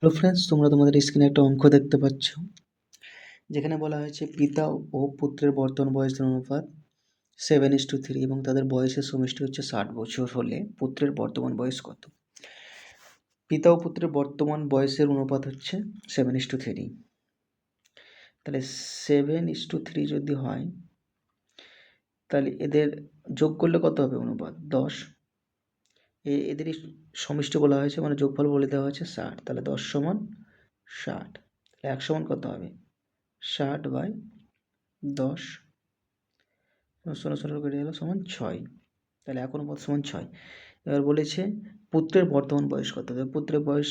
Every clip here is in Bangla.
হ্যালো ফ্রেন্ডস, তোমরা তোমাদের স্ক্রিনে একটা অঙ্ক দেখতে পাচ্ছ, যেখানে বলা হয়েছে পিতা ও পুত্রের বর্তমান বয়সের অনুপাত 7:3 এবং তাদের বয়সের সমষ্টি হচ্ছে 60 বছর হলে পুত্রের বর্তমান বয়স কত? পিতা ও পুত্রের বর্তমান বয়সের অনুপাত হচ্ছে 7:3। তাহলে 7:3 যদি হয়, তাহলে এদের যোগ করলে কত হবে? অনুপাত 10। এদেরই সমষ্টি বলা হয়েছে, মানে যোগফল বলে দেওয়া হয়েছে 60। তাহলে 10 সমান 60। তাহলে 1 সমান কত হবে? 60/10 16 কেটে গেল সমান 6। তাহলে এক অনুপাত সমান 6। এবার বলেছে পুত্রের বর্তমান বয়স কত? পুত্রের বয়স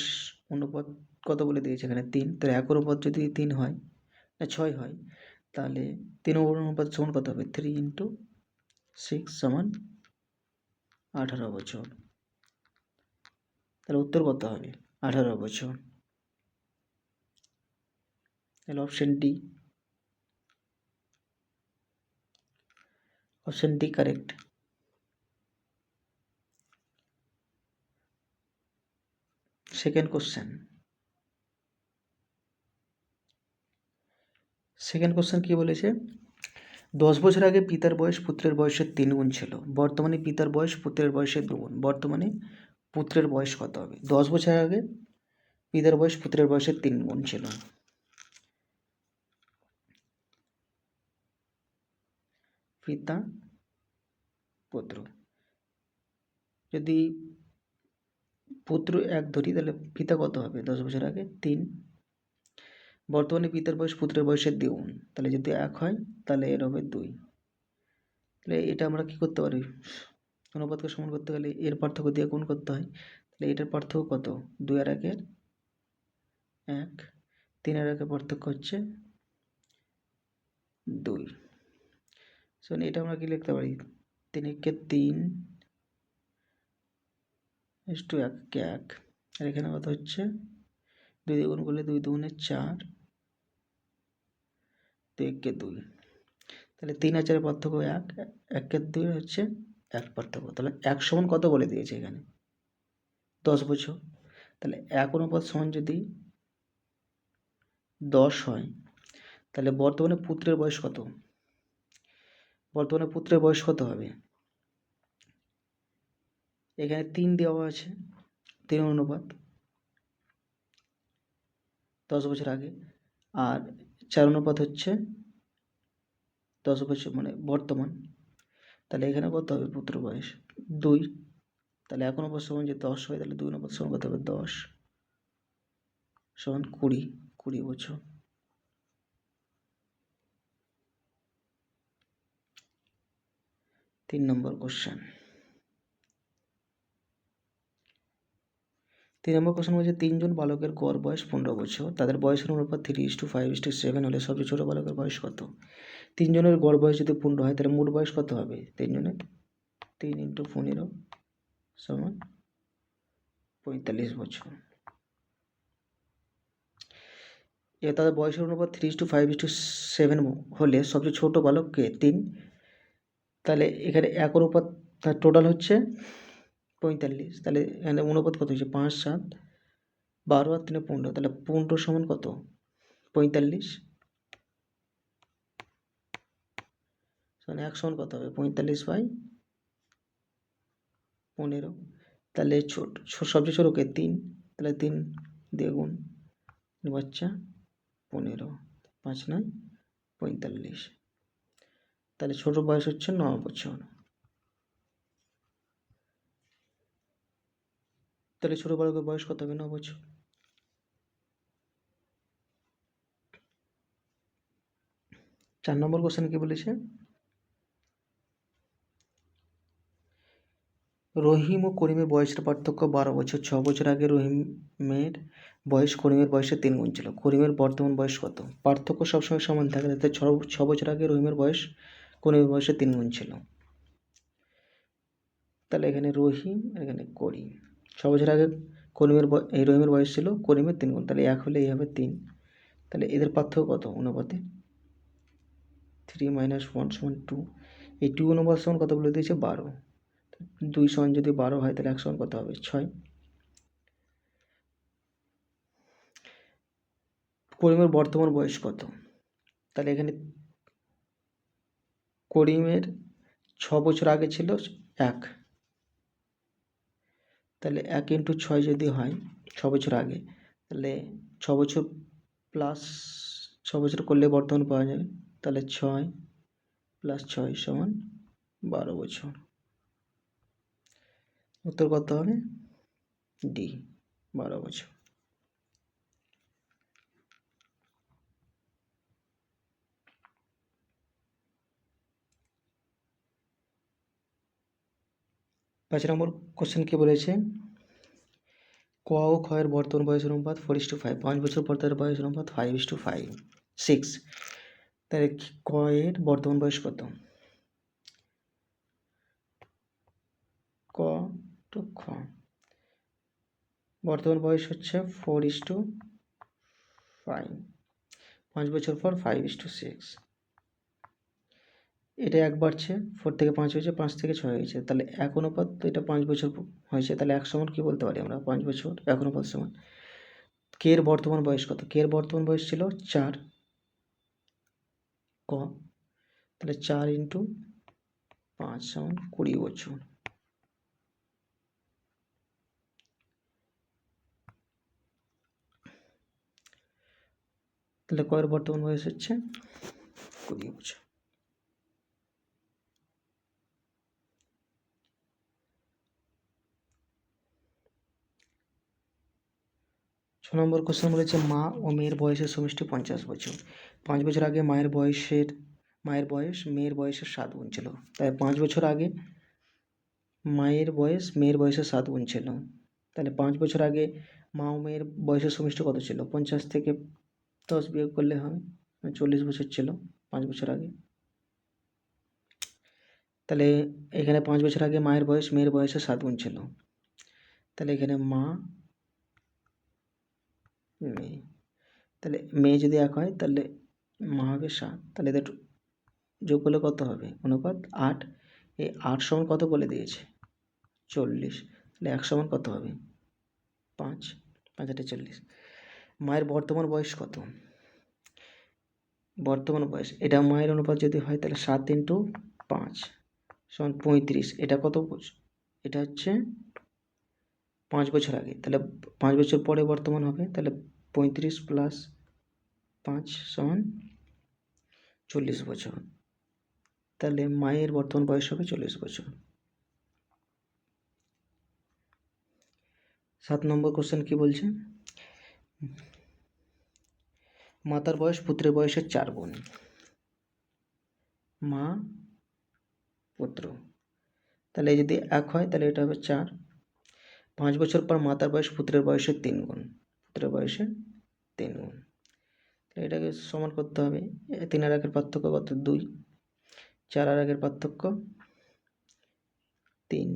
অনুপাত কত বলে দিয়েছে এখানে? 3। তাহলে এক অনুপাত যদি 3 হয়, না 6 হয়, তাহলে 3 অনুপাত সমান কত হবে? 3 × 6 সমান 18 বছর। তাহলে উত্তর কত হবে? 18 বছর। তাহলে option D correct. Second question কি বলেছে? 10 বছর আগে পিতার বয়স পুত্রের বয়সের 3 গুণ ছিল, বর্তমানে পিতার বয়স পুত্রের বয়সের 2 গুণ। বর্তমানে পুত্রের বয়স কত হবে? 10 বছর আগে পিতার বয়স পুত্রের বয়সের 3 গুণ ছিল। পিতা পুত্র, যদি পুত্র 1 ধরি, তাহলে পিতা কত হবে 10 বছর আগে? 3। বর্তমানে পিতার বয়স পুত্রের বয়সের 2 গুণ, তাহলে যদি 1 হয় তাহলে এর হবে 2। তাহলে এটা আমরা কি করতে পারি? অনুপাতকে সমান করতে গেলে এর পার্থক্য দিয়ে গুণ করতে হয়। তাহলে এটার পার্থক্য কত? 2 আর 1 1, 3 আর 1 পার্থক্য হচ্ছে 2। এটা আমরা কি লিখতে পারি? 3 × 3 = 1 × 1। আর এখানে কত হচ্ছে? 2 দিয়ে গুণ করলে 2 × 2 = 4, 2 × 2। তাহলে 3 আর 4 পার্থক্য 1, 1 × 2 হচ্ছে 1 পার্থক্য। তাহলে 1 সমান কত বলে দিয়েছে এখানে? 10 বছর। তাহলে 1 অনুপাত সমান যদি 10 হয়, তাহলে বর্তমানে পুত্রের বয়স কত? বর্তমানে পুত্রের বয়স কত হবে? এখানে 3 দেওয়া আছে, 3 অনুপাত 10 বছর আগে, আর 4 অনুপাত হচ্ছে 10 বছর মানে বর্তমান। তাহলে এখানে কত হবে পুত্র বয়স? 2। তাহলে 1 অনুপাত সমান যদি 10 হয়, তাহলে 2 অনুপাত সমান কত হবে? 10 সমান 20 বছর। তিন নম্বর কোশ্চেন বলছে 3 জন বালকের গড় বয়স 15 বছর, তাদের বয়সের অনুপাত 3:5:7 হলে সবচেয়ে ছোট বালকের বয়স কত? 3 জনের গড় বয়স যদি 15 হয়, তাহলে মোট বয়স কত হবে? 3 জনের 3 × 15 সমান 45 বছর। এবার তাদের বয়সের অনুপাত 3:5:7 হলে সবচেয়ে ছোট বালক কে? 3। তাহলে এখানে 1 অনুপাত টোটাল হচ্ছে 45। তাহলে এখানে অনুপাত কত হচ্ছে? 5, 7, 12 আর 3 15। তাহলে 15 সমান কত? 45। 1 সমান কত হবে? 45/15। তাহলে সবচেয়ে ছোট কে? 3। তাহলে 3 দিয়ে গুণ, বাচ্চা 15, 5 × 9 = 45। তাহলে ছোট বয়স হচ্ছে 9 বছর। তাহলে ছোট বালকের বয়স কত হবে? 9 বছর। চার নম্বর কোশ্চেন কি বলেছে? রহিম ও করিমের বয়সের পার্থক্য 12 বছর। 6 বছর আগে রহিমের বয়স করিমের বয়সের 3 গুণ ছিল, করিমের বর্তমান বয়স কত? পার্থক্য সবসময় সমান থাকে, তাতে 6 বছর আগে রহিমের বয়স করিমের বয়সের 3 গুণ ছিল। তাহলে এখানে রহিম আর এখানে করিম। 6 বছর আগে রহিমের বয়স ছিল করিমের 3 গুণ, তাহলে 1 হলে এই হবে 3। তাহলে এদের পার্থক্য কত অনুপাতে? 3 - 1 = 2। এই 2 অনুপাত সমান কত বলে দিয়েছে? 12। 2 সমান যদি 12 হয়, তাহলে 1 সমান কত হবে? 6। করিমের বর্তমান বয়স কত? তাহলে এখানে করিমের 6 বছর আগে ছিল 1, তাহলে 1 ইন্টু 6 যদি হয় 6 বছর আগে, তাহলে 6 বছর প্লাস 6 বছর করলে বর্তমান পাওয়া যাবে। তাহলে 6 প্লাস 6 সমান 12 বছর। উত্তর কত হবে? ডি, 12 বছর। পাঁচ নম্বর কোশ্চেন কি বলেছে? ক ও খ এর বর্তমান বয়স অনুপাত 4:5, 5 বছর পর তাদের বয়স অনুপাত 5:5, 6। তাহলে ক এর বর্তমান বয়স কত? ক টু খ বর্তমান বয়স হচ্ছে 4:5, 5 বছর পর 5:6। এটা এক বাড়ছে, 4 থেকে 5 হয়েছে, 5 থেকে 6 হয়েছে, তাহলে 1 অনুপাত, তো এটা 5 বছর হয়েছে, তাহলে 1 সমান কি বলতে পারি আমরা? 5 বছর 1 অনুপাত সমান। কে এর বর্তমান বয়স কত? কে এর বর্তমান বয়স ছিল 4 ক, তাহলে 4 ইন্টু 5 সমান 20 বছর। তাহলে ক এর বর্তমান বয়স হচ্ছে 20 বছর। ছ নম্বর কোশ্চেন বলেছে মা ও মেয়ের বয়সের সমষ্টি 50 বছর। 5 বছর আগে মায়ের বয়স মেয়ের বয়সের 7 গুণ ছিল, তাই 5 বছর আগে মায়ের বয়স মেয়ের বয়সের 7 গুণ ছিল। তাহলে 5 বছর আগে মা ও মেয়ের বয়সের সমষ্টি কত ছিল? 50 থেকে 10 বিয়োগ করলে হয় 40 বছর ছিল 5 বছর আগে। তাহলে এখানে 5 বছর আগে মায়ের বয়স মেয়ের বয়সের 7 গুণ ছিল, তাহলে এখানে মা মেয়ে, তাহলে মেয়ে যদি 1 হয় তাহলে মা হবে 7, তাহলে এদের যোগ করলে কত হবে? অনুপাত 8। এই 8 সমান কত বলে দিয়েছে? 40। তাহলে 1 সমান কত হবে? 5, 5 8 40। মায়ের বর্তমান বয়স কত? বর্তমান বয়স, এটা মায়ের অনুপাত যদি হয় তাহলে 7 ইন্টু 5 সমান 35। এটা কত বছর? এটা হচ্ছে 5 বছর আগে, তাহলে 5 বছর পরে বর্তমান হবে, তাহলে 35 প্লাস 5 সমান 40 বছর। তাহলে মায়ের বর্তমান বয়স হবে 40 বছর। 7 নম্বর কোশ্চেন কি বলছে? মাতার বয়স পুত্রের বয়সের 4 গুণ। মা পুত্র, তাহলে যদি 1 হয় তাহলে এটা হবে 4। 5 বছর পর মাতার বয়স পুত্রের বয়সের 3 গুণ, পুত্রের বয়সের 3 গুণ। তাহলে এটাকে সমান করতে হবে। 3 আর 1 এর পার্থক্য কত? 2। 4 আর 1 এর পার্থক্য 3।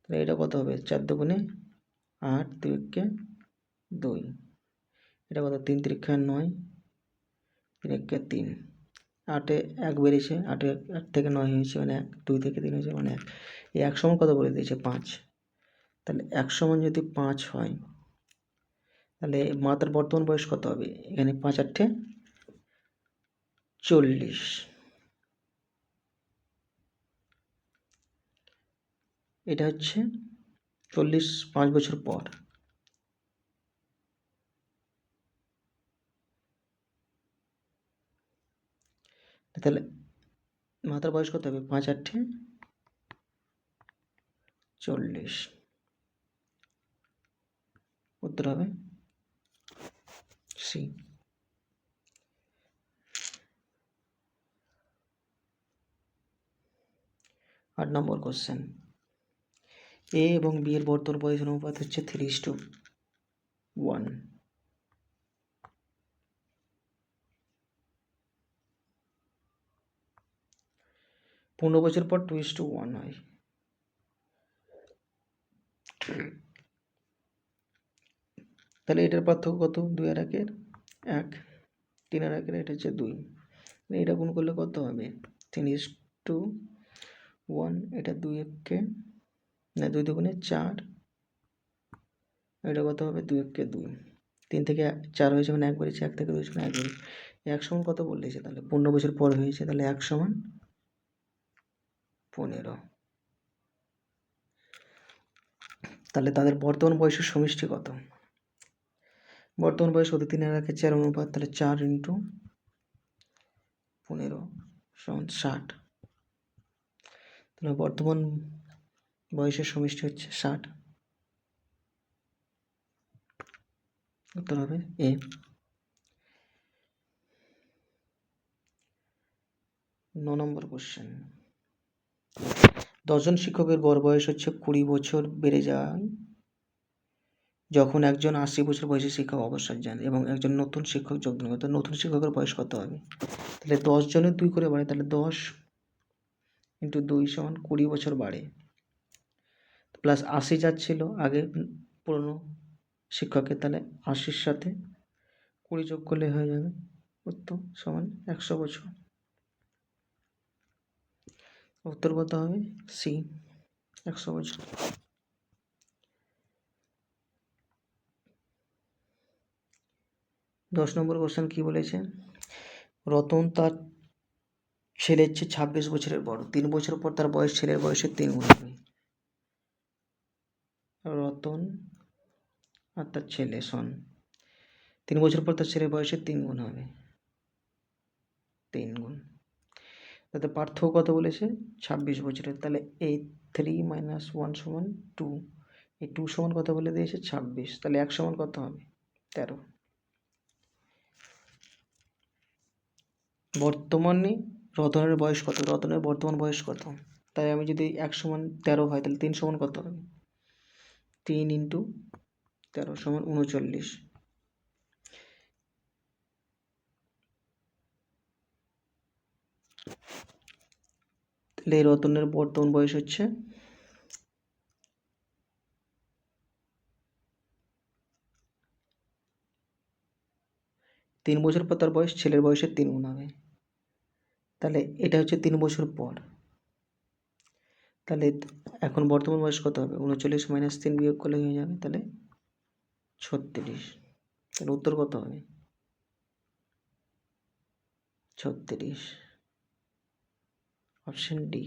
তাহলে এটা কত হবে? 4 দুগুণে 8, 2 একে 2। এটা কত? 3 3 9, 3 একে 3। 8 এ 1 বেরিয়েছে, 8 থেকে 9 হয়েছে মানে 1, 2 থেকে 3 হয়েছে মানে 1। এই 1 সমান কত বলে দিয়েছে? 5। তাহলে 1 সমান যদি 5 হয় তাহলে মাতার বর্তমান বয়স কত হবে? এখানে 5 8 40। এটা হচ্ছে 40 5 বছর পর। তাহলে মাতার বয়স কত হবে? 5 8 40। উত্তর হবে সি। 8 নম্বর কোশ্চেন, এ এবং বি এর বর্তমান বয়স অনুপাত হচ্ছে 3:1। 15 বছর পর 2:1 হয়। তাহলে এটার পার্থক্য কত? 2 আর 1 এর 1, 3 আর 1 এর এটা হচ্ছে 2। এটা গুণ করলে কত হবে? 3:1। এটা 2 একে না 2 দুগুণে 4, এটা কত হবে? 2 একে 2। 3 থেকে 4 হয়েছে মানে 1 বেড়েছে, 1 থেকে 2 হয়েছে মানে 1 বেড়েছে। 1 সমান কত বলেছে তাহলে? 15 বছর পর হয়েছে, তাহলে 1 সমান 15। তাহলে তাদের বর্তমান বয়সের সমষ্টি কত? বর্তমান বয়স কত? 3 আর 1 4 অনুপাত, তাহলে 4 ইন্টু 15 সমান 60। তাহলে বর্তমান বয়সের সমষ্টি হচ্ছে 60। উত্তর হবে এ। 9 নম্বর কোশ্চেন। 10 জন শিক্ষকের গড় বয়স হচ্ছে 20 বছর বেড়ে যায় যখন একজন 80 বছর বয়সী শিক্ষক অবসর যান এবং একজন নতুন শিক্ষক যোগদান করে। তো নতুন শিক্ষকের বয়স কত হবে? তাহলে 10 জনের 2 করে বাড়ে, তাহলে 10 ইন্টু 2 সমান 20 বছর বাড়ে, প্লাস 80 যাচ্ছিল আগে পুরনো শিক্ষকের, তাহলে 80-র সাথে 20 যোগ করলে হয়ে যাবে উত্তর সমান 100 বছর। উত্তর কত হবে? সি, 100 বছর। 10 নম্বর কোশ্চেন কি বলেছে? রতন তার ছেলের চেয়ে 26 বছরের বড়, 3 বছর পর তার বয়স ছেলের বয়সের 3 গুণ হবে। রতন আর তার ছেলে সন 3 বছর পর তার ছেলের বয়সের 3 গুণ হবে, 3 গুণ। তাতে পার্থক্য কত বলেছে? 26 বছরের, তাহলে এই 3 মাইনাস 1 সমান 2, এই 2 সমান কত বলে দিয়েছে? 26, তাহলে 1 সমান কত হবে? 13। বর্তমানে রতনের বয়স কত? রতনের বর্তমান বয়স কত? তাই আমি যদি 1 সমান 13 হয়, তাহলে 3 সমান কত হবে? 3 ইন্টু 13 সমান 39। তাহলে এই রতনের বর্তমান বয়স হচ্ছে 3 বছর পর তার বয়স ছেলের বয়সের 3 গুণ হবে। তাহলে এটা হচ্ছে 3 বছর পর, তাহলে এখন বর্তমান বয়স কত হবে? 39 মাইনাস 3 বিয়োগ করলে হয়ে যাবে, তাহলে 36। তাহলে উত্তর কত হবে? 36, অপশন ডি।